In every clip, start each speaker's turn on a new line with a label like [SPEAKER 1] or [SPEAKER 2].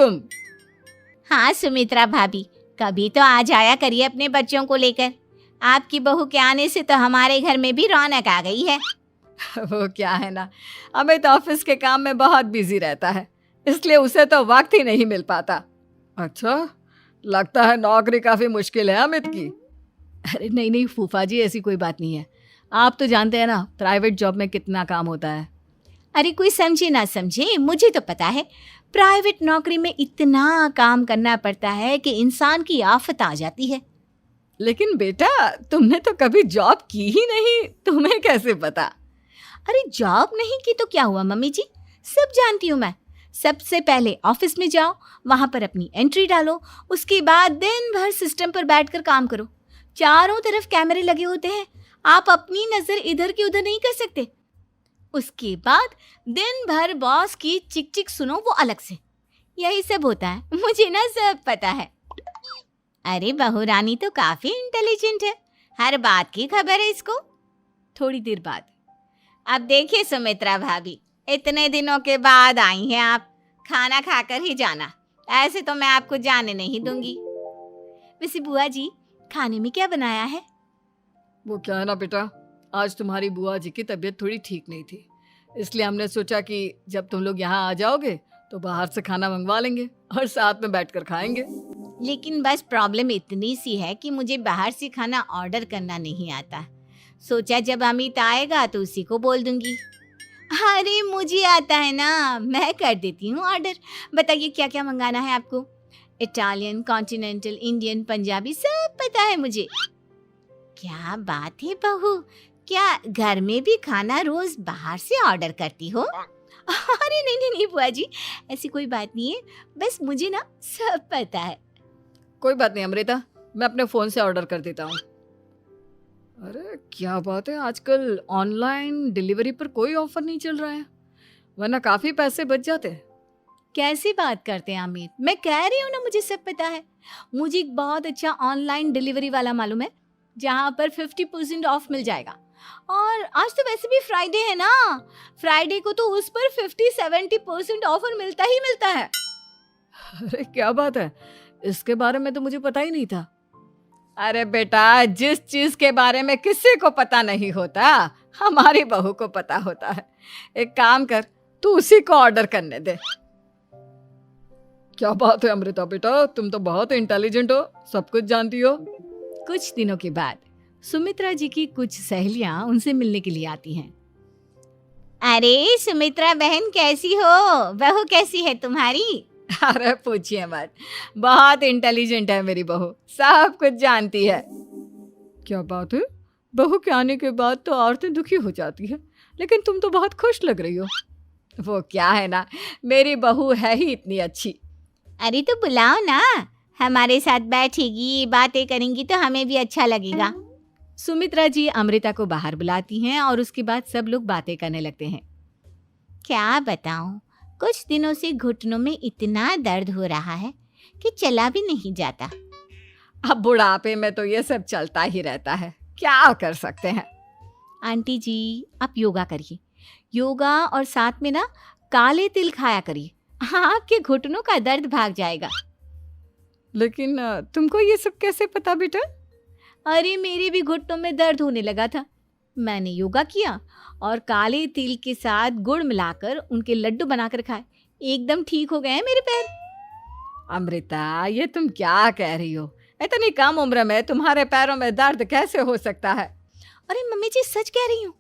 [SPEAKER 1] तुम।
[SPEAKER 2] हाँ सुमित्रा भाभी, कभी तो आ जाया करिए अपने बच्चों को लेकर। आपकी बहू के आने से तो हमारे घर में भी रौनक आ गई है।
[SPEAKER 1] वो क्या है ना, अमित ऑफिस के काम में बहुत बिजी रहता है, इसलिए उसे तो वक्त ही नहीं मिल पाता। अच्छा, लगता है नौकरी काफी मुश्किल है अमित की। अरे नहीं नहीं फूफा जी, ऐसी कोई बात नहीं है। आप तो जानते हैं ना प्राइवेट जॉब में कितना काम होता है।
[SPEAKER 2] अरे कोई समझे ना समझे, मुझे तो पता है प्राइवेट नौकरी में इतना काम करना पड़ता है कि इंसान की आफत आ जाती है।
[SPEAKER 1] लेकिन बेटा, तुमने तो कभी जॉब की ही नहीं, तुम्हें कैसे पता?
[SPEAKER 2] अरे जॉब नहीं की तो क्या हुआ मम्मी जी, सब जानती हूँ मैं। सबसे पहले ऑफिस में जाओ, वहां पर अपनी एंट्री डालो, उसके बाद दिन भर सिस्टम पर बैठकर काम करो। चारों तरफ कैमरे लगे होते हैं, आप अपनी नजर इधर की उधर नहीं कर सकते। उसके बाद दिन भर बॉस की चिक चिक सुनो, वो अलग से। यही सब होता है, मुझे ना सब पता है। अरे बहू रानी तो काफी इंटेलिजेंट है, हर बात की खबर है इसको। थोड़ी देर बाद, अब देखिए सुमित्रा भाभी, इतने दिनों के बाद आई हैं आप, खाना खाकर ही जाना, ऐसे तो मैं आपको जाने नहीं दूंगी। वैसे बुआ जी, खाने में क्या बनाया है?
[SPEAKER 1] वो क्या है ना बेटा, आज तुम्हारी बुआ जी की तबीयत थोड़ी ठीक नहीं थी, इसलिए हमने सोचा कि जब तुम लोग यहाँ आ जाओगे तो बाहर से खाना मंगवा लेंगे और साथ में बैठकर खाएंगे।
[SPEAKER 2] लेकिन बस प्रॉब्लम इतनी सी है कि मुझे बाहर से खाना ऑर्डर करना नहीं आता। सोचा जब अमित आएगा तो उसी को बोल दूंगी। अरे मुझे आता है ना, मैं कर देती हूँ ऑर्डर। बताइए क्या क्या मंगाना है आपको? इटालियन, कॉन्टिनेंटल, इंडियन, पंजाबी, सब पता है मुझे। क्या बात है बहू, क्या घर में भी खाना रोज बाहर से ऑर्डर करती हो? अरे नहीं नहीं नहीं बुआ जी, ऐसी कोई बात नहीं है, बस मुझे ना सब पता है।
[SPEAKER 1] कोई बात नहीं अमृता, मैं अपने फोन से ऑर्डर कर देता हूँ। अरे क्या बात है, आजकल ऑनलाइन डिलीवरी पर कोई ऑफर नहीं चल रहा है, वरना काफी पैसे बच जाते।
[SPEAKER 2] कैसी बात करते हैं अमित, मैं कह रही हूँ ना मुझे सब पता है। मुझे एक बहुत अच्छा ऑनलाइन डिलीवरी वाला मालूम है, जहाँ पर 50% ऑफ मिल जाएगा। और आज तो वैसे भी फ्राइडे है ना, फ्राइडे को तो उस पर 50-70% ऑफर मिलता ही मिलता है।
[SPEAKER 1] अरे क्या बात है, इसके बारे में तो मुझे पता ही नहीं था। अरे बेटा, जिस चीज के बारे में किसी को पता नहीं होता, हमारी बहू को पता होता है। एक काम कर, तू उसी को ऑर्डर करने दे। क्या बात है अमृता बेटा, तुम तो बहुत इंटेलिजेंट हो, सब कुछ जानती हो।
[SPEAKER 2] कुछ दिनों के बाद सुमित्रा जी की कुछ सहेलियां उनसे मिलने के लिए आती हैं। अरे सुमित्रा बहन कैसी हो, बहू कैसी है तुम्हारी?
[SPEAKER 1] अरे पूछिए मत, बहुत इंटेलिजेंट है मेरी बहू, सब कुछ जानती है। क्या बात है, बहू के आने के बाद तो औरतें दुखी हो जाती है, लेकिन तुम तो बहुत खुश लग रही हो। वो क्या है ना, मेरी बहू है ही इतनी अच्छी।
[SPEAKER 2] अरे तो बुलाओ ना, हमारे साथ बैठेगी, बातें करेंगी तो हमें भी अच्छा लगेगा। सुमित्रा जी अमृता को बाहर बुलाती हैं और उसके बाद सब लोग बातें करने लगते हैं। क्या बताऊं, कुछ दिनों से घुटनों में इतना दर्द हो रहा है कि चला भी नहीं जाता।
[SPEAKER 1] अब बुढ़ापे में तो ये सब चलता ही रहता है, क्या कर सकते हैं।
[SPEAKER 2] आंटी जी आप योगा करिए, योगा और साथ में ना काले तिल खाया करिए, आपके घुटनों का दर्द भाग जाएगा।
[SPEAKER 1] लेकिन तुमको ये सब कैसे पता बेटा?
[SPEAKER 2] अरे मेरे भी घुटनों में दर्द होने लगा था, मैंने योगा किया और काले तिल के साथ गुड़ मिलाकर उनके लड्डू बनाकर खाए, एकदम ठीक हो गए हैं मेरे पैर।
[SPEAKER 1] अमृता, ये तुम क्या कह रही हो? इतनी कम उम्र में तुम्हारे पैरों में दर्द कैसे हो सकता है?
[SPEAKER 2] अरे मम्मी जी सच कह रही हूँ,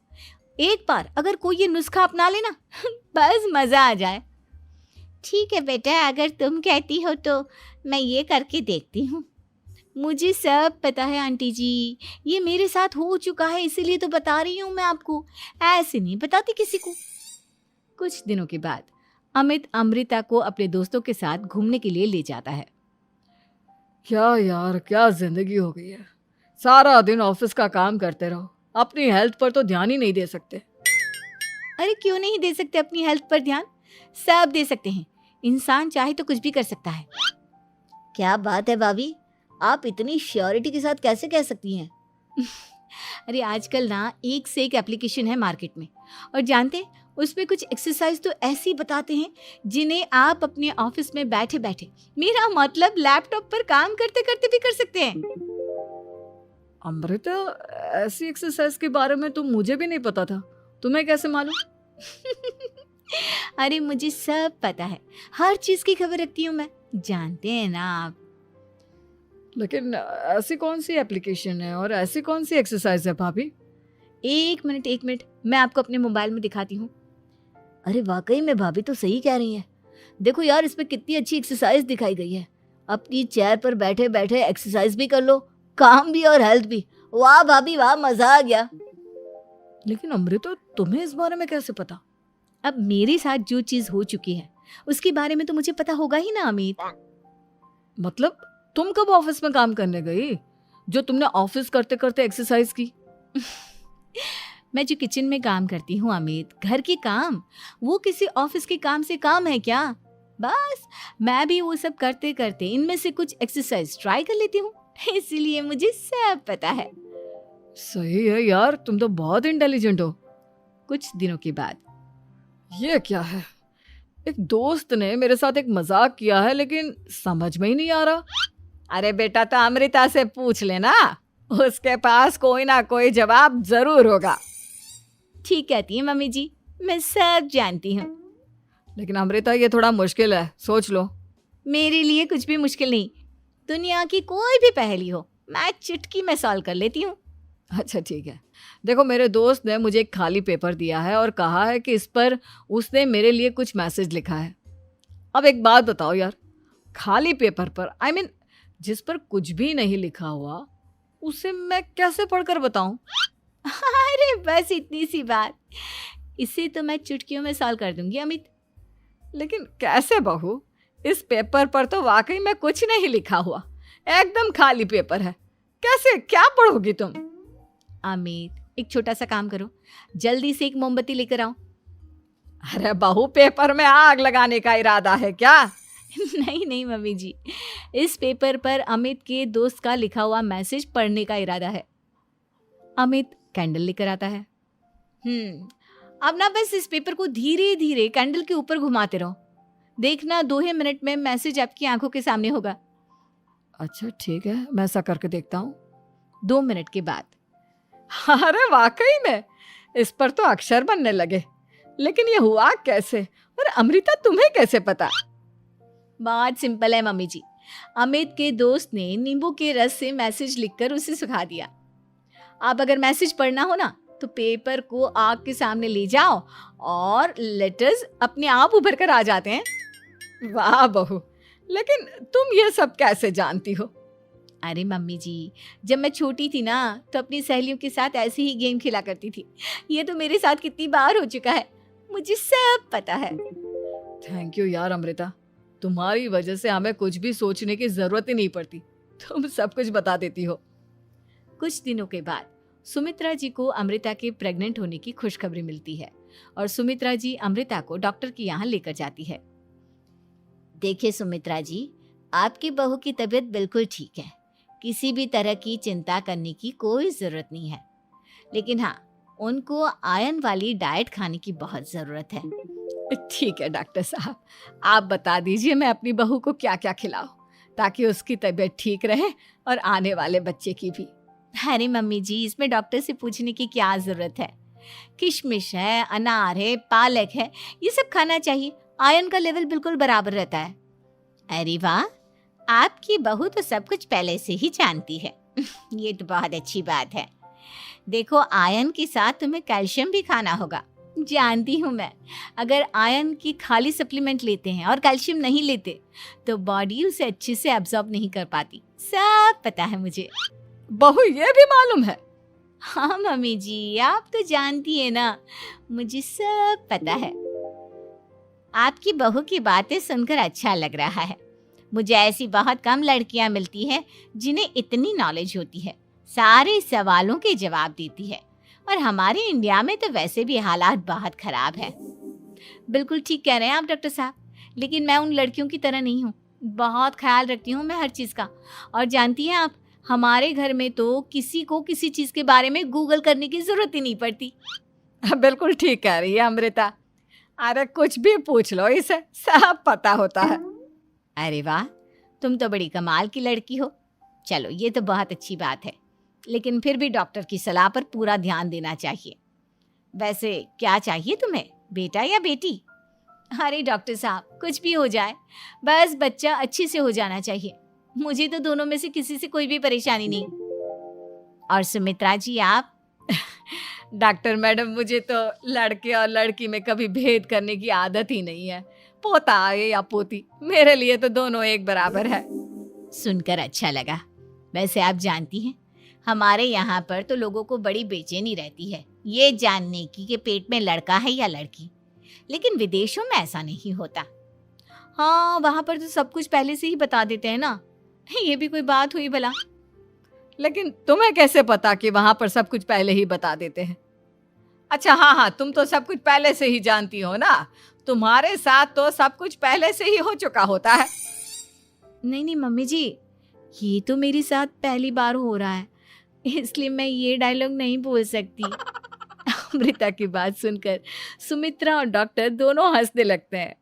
[SPEAKER 2] एक बार अगर कोई ये नुस्खा अपना लेना बस मजा आ जाए। ठीक है बेटा, अगर तुम कहती हो तो मैं ये करके देखती हूँ। मुझे सब पता है आंटी जी, ये मेरे साथ हो चुका है, इसीलिए तो बता रही हूँ मैं आपको, ऐसे नहीं बताती किसी को। कुछ दिनों के बाद अमित अमृता को अपने दोस्तों के साथ घूमने के लिए ले जाता है।
[SPEAKER 1] क्या यार, क्या जिंदगी हो गई है, सारा दिन ऑफिस का काम करते रहो, अपनी हेल्थ पर तो ध्यान ही नहीं दे सकते।
[SPEAKER 2] अरे क्यों नहीं दे सकते अपनी हेल्थ पर ध्यान, सब दे सकते हैं, इंसान चाहे तो कुछ भी कर सकता है। क्या बात है भाभी, आप इतनी श्योरिटी के साथ कैसे कह सकती हैं? अरे आजकल ना एक से एक एप्लीकेशन है मार्केट में, और जानते हैं उस पे कुछ एक्सरसाइज तो ऐसी बताते हैं जिन्हें आप अपने ऑफिस में बैठे बैठे, मेरा मतलब लैपटॉप पर काम करते करते भी कर सकते हैं।
[SPEAKER 1] अमृता, ऐसी एक्सरसाइज के बारे में तो मुझे भी नहीं पता था। तुम्हें कैसे मालूम?
[SPEAKER 2] अरे मुझे सब पता है, हर चीज की खबर रखती हूँ मैं, जानते हैं ना आप।
[SPEAKER 1] लेकिन ऐसी कौन सी एप्लीकेशन है और ऐसी कौन सी एक्सरसाइज है भाभी?
[SPEAKER 2] एक मिनट, मैं आपको अपने मोबाइल में दिखाती हूँ। अरे वाकई में भाभी तो सही कह रही हैं। देखो यार, इस पे कितनी अच्छी एक्सरसाइज दिखाई गई है। अपनी चेयर पर बैठे बैठे एक्सरसाइज भी कर लो, काम भी और हेल्थ भी। वाह भाभी वाह, मजा आ गया।
[SPEAKER 1] लेकिन अमृता, तुम्हें इस बारे में कैसे पता?
[SPEAKER 2] अब मेरे साथ जो चीज हो चुकी है उसके बारे में तो मुझे पता होगा ही ना अमित।
[SPEAKER 1] मतलब तुम कब ऑफिस में काम करने गई जो तुमने ऑफिस करते करते एक्सरसाइज की?
[SPEAKER 2] मैं जो किचन में काम करती हूँ अमित, घर के काम, वो किसी ऑफिस के काम से काम है क्या? बस मैं भी वो सब करते करते इनमें से कुछ एक्सरसाइज ट्राई कर लेती हूँ, इसीलिए मुझे सब पता है।
[SPEAKER 1] सही है यार, तुम तो बहुत इंटेलिजेंट हो।
[SPEAKER 2] कुछ दिनों के बाद,
[SPEAKER 1] ये क्या है? एक दोस्त ने मेरे साथ एक मजाक किया है, लेकिन समझ में ही नहीं आ रहा। अरे बेटा, तो अमृता से पूछ लेना, उसके पास कोई ना कोई जवाब जरूर होगा।
[SPEAKER 2] ठीक कहती है मम्मी जी, मैं सब जानती हूँ।
[SPEAKER 1] लेकिन अमृता, ये थोड़ा मुश्किल है, सोच लो।
[SPEAKER 2] मेरे लिए कुछ भी मुश्किल नहीं, दुनिया की कोई भी पहेली हो मैं चुटकी में सॉल्व कर लेती हूँ।
[SPEAKER 1] अच्छा ठीक है, देखो मेरे दोस्त ने मुझे एक खाली पेपर दिया है और कहा है कि इस पर उसने मेरे लिए कुछ मैसेज लिखा है। अब एक बात बताओ यार, खाली पेपर पर, आई मीन जिस पर कुछ भी नहीं लिखा हुआ, उसे मैं कैसे पढ़कर बताऊं?
[SPEAKER 2] अरे बस इतनी सी बात, इसे तो मैं चुटकियों में सॉल्व कर दूंगी अमित।
[SPEAKER 1] लेकिन कैसे बहू? इस पेपर पर तो वाकई में कुछ नहीं लिखा हुआ, एकदम खाली पेपर है। कैसे, क्या पढ़ोगी तुम?
[SPEAKER 2] अमित, एक छोटा सा काम करो, जल्दी से एक मोमबत्ती लेकर आओ।
[SPEAKER 1] अरे बहू, पेपर में आग लगाने का इरादा है क्या?
[SPEAKER 2] नहीं मम्मी जी, इस पेपर पर अमित के दोस्त का लिखा हुआ मैसेज पढ़ने का इरादा है। अमित कैंडल लेकर आता है। अब ना बस इस पेपर को धीरे धीरे कैंडल के ऊपर घुमाते रहो, देखना 2 ही मिनट में मैसेज आपकी आंखों के सामने होगा।
[SPEAKER 1] अच्छा ठीक है, मैं ऐसा करके देखता हूँ।
[SPEAKER 2] 2 मिनट के बाद,
[SPEAKER 1] अरे वाकई में इस पर तो अक्षर बनने लगे, लेकिन ये हुआ कैसे? और अमृता, तुम्हें कैसे पता?
[SPEAKER 2] बहुत सिंपल है मम्मी जी, अमित के दोस्त ने नींबू के रस से मैसेज लिखकर उसे सुखा दिया। आप अगर मैसेज पढ़ना हो ना तो पेपर को आग के सामने ले जाओ और लेटर्स अपने आप उभर कर आ जाते हैं। वाह बहू, लेकिन तुम ये सब कैसे जानती हो? अरे मम्मी जी, जब मैं छोटी थी ना तो अपनी सहेलियों के साथ ऐसे ही गेम खेला करती थी। ये तो मेरे साथ कितनी बार हो चुका है, मुझे सब पता है।
[SPEAKER 1] थैंक यू यार अमृता, तुम्हारी वजह से हमें कुछ भी सोचने की जरूरत ही नहीं पड़ती, तुम सब कुछ बता देती हो।
[SPEAKER 2] कुछ दिनों के बाद सुमित्रा जी को अमृता के प्रेग्नेंट होने की खुशखबरी मिलती है और सुमित्रा जी अमृता को डॉक्टर के यहाँ लेकर जाती है। देखिए सुमित्रा जी, आपकी बहू की तबीयत बिल्कुल ठीक है, किसी भी तरह की चिंता करने की कोई जरूरत नहीं है, लेकिन हाँ, उनको आयरन वाली डाइट खाने की बहुत जरूरत है।
[SPEAKER 1] ठीक है डॉक्टर साहब, आप बता दीजिए मैं अपनी बहू को क्या क्या खिलाऊं ताकि उसकी तबीयत ठीक रहे और आने वाले बच्चे की भी।
[SPEAKER 2] अरे मम्मी जी, इसमें डॉक्टर से पूछने की क्या जरूरत है, किशमिश है, अनार है, पालक है, ये सब खाना चाहिए, आयरन का लेवल बिल्कुल बराबर रहता है। अरे वाह, आपकी बहू तो सब कुछ पहले से ही जानती है। ये तो बहुत अच्छी बात है। देखो, आयरन के साथ तुम्हें कैल्शियम भी खाना होगा, जानती हूँ मैं। अगर आयरन की खाली सप्लीमेंट लेते हैं और कैल्शियम नहीं लेते तो बॉडी उसे अच्छे से एब्जॉर्ब नहीं कर पाती, सब पता है मुझे।
[SPEAKER 1] बहू, ये भी मालूम है?
[SPEAKER 2] हाँ मम्मी जी, आप तो जानती है ना, मुझे सब पता है। आपकी बहू की बातें सुनकर अच्छा लग रहा है। मुझे ऐसी बहुत कम लड़कियां मिलती हैं जिन्हें इतनी नॉलेज होती है, सारे सवालों के जवाब देती है, और हमारे इंडिया में तो वैसे भी हालात बहुत खराब है। बिल्कुल ठीक कह रहे हैं आप डॉक्टर साहब, लेकिन मैं उन लड़कियों की तरह नहीं हूँ, बहुत ख्याल रखती हूँ मैं हर चीज़ का। और जानती हैं आप, हमारे घर में तो किसी को किसी चीज़ के बारे में गूगल करने की ज़रूरत ही नहीं पड़ती।
[SPEAKER 1] बिल्कुल ठीक कह रही है अमृता, अरे कुछ भी पूछ लो, इसे सब पता होता है।
[SPEAKER 2] अरे वाह, तुम तो बड़ी कमाल की लड़की हो। चलो ये तो बहुत अच्छी बात है, लेकिन फिर भी डॉक्टर की सलाह पर पूरा ध्यान देना चाहिए। वैसे क्या चाहिए तुम्हें, बेटा या बेटी? अरे डॉक्टर साहब, कुछ भी हो जाए, बस बच्चा अच्छे से हो जाना चाहिए। मुझे तो दोनों में से किसी से कोई भी परेशानी नहीं। और सुमित्रा जी आप?
[SPEAKER 1] डॉक्टर मैडम, मुझे तो लड़के और लड़की में कभी भेद करने की आदत ही नहीं है। पोता आए या पोती, मेरे लिए तो दोनों एक बराबर है।
[SPEAKER 2] सुनकर अच्छा लगा। वैसे आप जानती हैं, हमारे यहाँ पर तो लोगों को बड़ी बेचैनी रहती है ये जानने की कि पेट में लड़का है या लड़की, लेकिन विदेशों में ऐसा नहीं होता। हाँ, वहाँ पर तो सब कुछ पहले से ही बता देते हैं ना। ये भी कोई बात हुई भला?
[SPEAKER 1] लेकिन तुम्हें कैसे पता कि वहां पर सब कुछ पहले ही बता देते हैं? अच्छा हाँ, तुम तो सब कुछ पहले से ही जानती हो ना, तुम्हारे साथ तो सब कुछ पहले से ही हो चुका होता है।
[SPEAKER 2] नहीं मम्मी जी, ये तो मेरे साथ पहली बार हो रहा है, इसलिए मैं ये डायलॉग नहीं बोल सकती।
[SPEAKER 1] अमृता की बात सुनकर सुमित्रा और डॉक्टर दोनों हंसने लगते हैं।